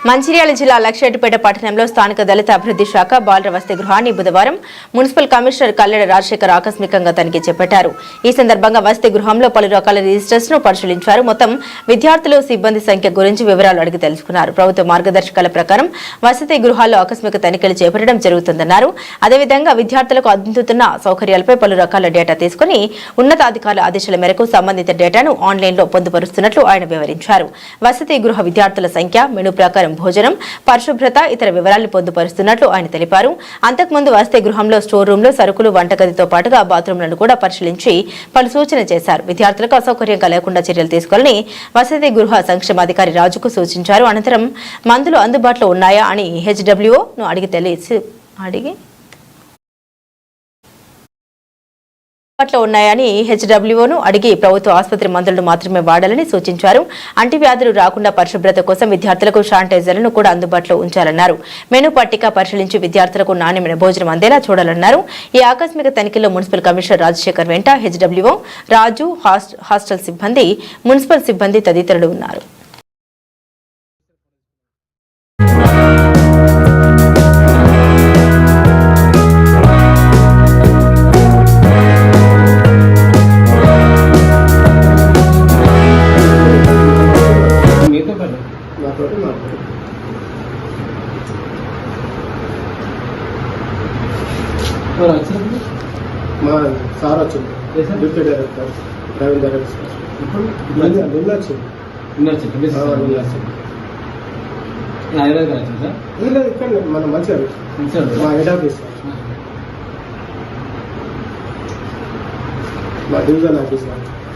మంచిర్యాల జిల్లా లక్షెట్టిపేట పట్టణంలో స్థానిక దళిత అభివృద్ధి శాఖ బాలుర వసతి గృహాన్ని బుధవారం మున్సిపల్ కమిషనర్ కల్లెడ రాజశేఖర్ ఆకస్మికంగా తనిఖీ చేపట్టారు. ఈ సందర్భంగా వసతి గృహంలో పలు రకాల రిజిస్టర్స్ ను పరిశీలించారు. మొత్తం విద్యార్థులు సిబ్బంది సంఖ్య గురించి వివరాలు అడిగి తెలుసుకున్నారు. ప్రభుత్వ మార్గదర్శకాల ప్రకారం వసతి గృహాల్లో ఆకస్మిక తనిఖీలు చేపట్టడం జరుగుతుందన్నారు. అదేవిధంగా విద్యార్థులకు అందుతున్న సౌకర్యాలపై పలు రకాల డేటా తీసుకుని ఉన్నతాధికారుల ఆదేశాల మేరకు సంబంధిత డేటాను ఆన్లైన్లో పొందుపరుస్తున్నట్లు ఆయన వివరించారు. వసతి గృహ విద్యార్థుల సంఖ్య, మెనూ ప్రకారం భోజనం, పరిశుభ్రత, ఇతర వివరాలను పొందుపరుస్తున్నట్లు ఆయన తెలిపారు. అంతకుముందు వసతి గృహంలో స్టోర్ రూమ్ లో సరుకులు, వంటగదితో పాటుగా బాత్రూంలను కూడా పరిశీలించి పలు సూచనలు చేశారు. విద్యార్థులకు అసౌకర్యం కలగకుండా చర్యలు తీసుకోవాలని వసతి గృహ సంక్షేమాధికారి రాజుకు సూచించారు. అనంతరం మందులు అందుబాటులో ఉన్నాయా అని హెచ్డబ్ల్యూను అడిగి ప్రభుత్వ ఆసుపత్రి మందులను మాత్రమే వాడాలని సూచించారు. అంటువ్యాధులు రాకుండా పరిశుభ్రత కోసం విద్యార్థులకు శానిటైజర్లను కూడా అందుబాటులో ఉంచాలన్నారు. మెనూ పట్టిక పరిశీలించి విద్యార్థులకు నాణ్యమైన భోజనం అందేలా చూడాలన్నారు. ఈ ఆకస్మిక తనిఖీలో మున్సిపల్ కమిషనర్ రాజశేఖర్ వెంట హెచ్డబ్ల్యూఓ రాజు, హాస్టల్ సిబ్బంది, మున్సిపల్ సిబ్బంది తదితరులు ఉన్నారు. మా సార్ వచ్చింది, డిప్యూటీ డైరెక్టర్, డ్రైవింగ్ డైరెక్టర్. ఇక్కడ మన మంచిగా మా హెడ్ ఆఫీస్, మా డివిజన్ ఆఫీస్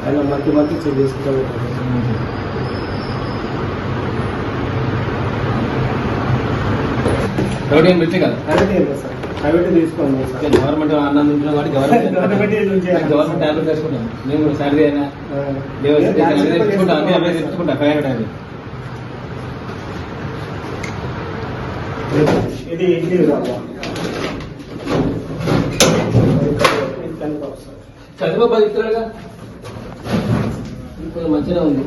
ఆయన మంత్లీ చెక్ చేసుకుంటూ ప్రైవేట్ తీసుకోండి సార్. గవర్నమెంట్ అన్నం తింటున్నాం కాబట్టి గవర్నమెంట్ ట్యాబ్లెట్ వేసుకుంటాం. మేము సాలరీ అయినా తెచ్చుకుంటాం, అన్నీ తెచ్చుకుంటాం. 500 అవి ఇది ఇడ్లీ చదువు 10 ఇస్తున్నారుగా, కొంచెం మంచిగా ఉంది.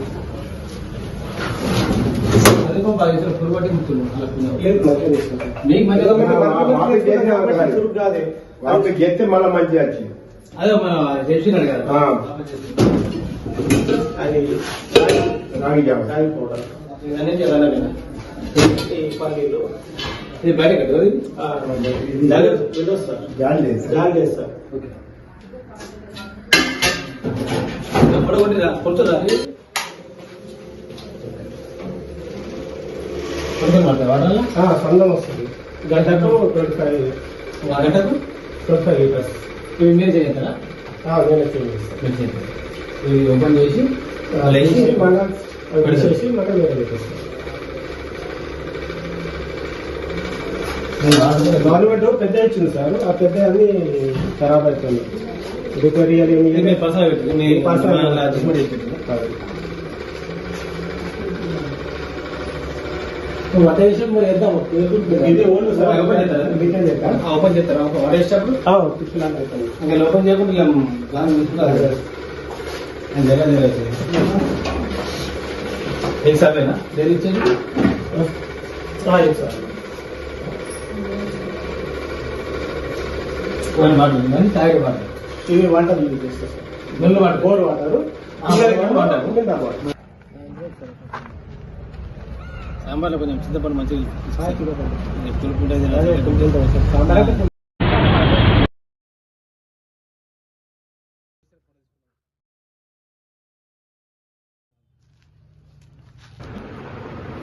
చదువు 10 ఇస్తారు, ఫుల్ పట్టి గెత్తే మళ్ళీ మంచిగా వచ్చింది. అదే మన తెలిసినాడు కదా, రాగి పౌడర్ పల్లీలు. ఇది బయట కదా, సార్ కొంచెం సొంతం వస్తుంది. గంటకు 25 లీటర్స్. ఇవి మీరు చేస్తారా? నేనే చేస్తాను. ఇవి ఓపెన్ చేసి చేసి మళ్ళీ వేరే పెట్టేస్తాను. గవర్నమెంట్ పెద్ద ఇచ్చింది సార్, ఆ పెద్ద అన్ని ఖరాబ్ అవుతుంది. రిపేర్ మరి వేద్దాం. ఓపెన్ చేస్తారా? వాడేసేటప్పుడు ఇంకా ఓపెన్ చేయకుండా సరేనా డైరీ ఇచ్చేది సార్. వాటర్ తాగే వాటర్, ఇవి వాటర్ యూజ్ చేస్తారు sir. Mill water, bore water, సాంబార్లో కొంచెం చింతపండు మంచిగా తులుపుంటుంది.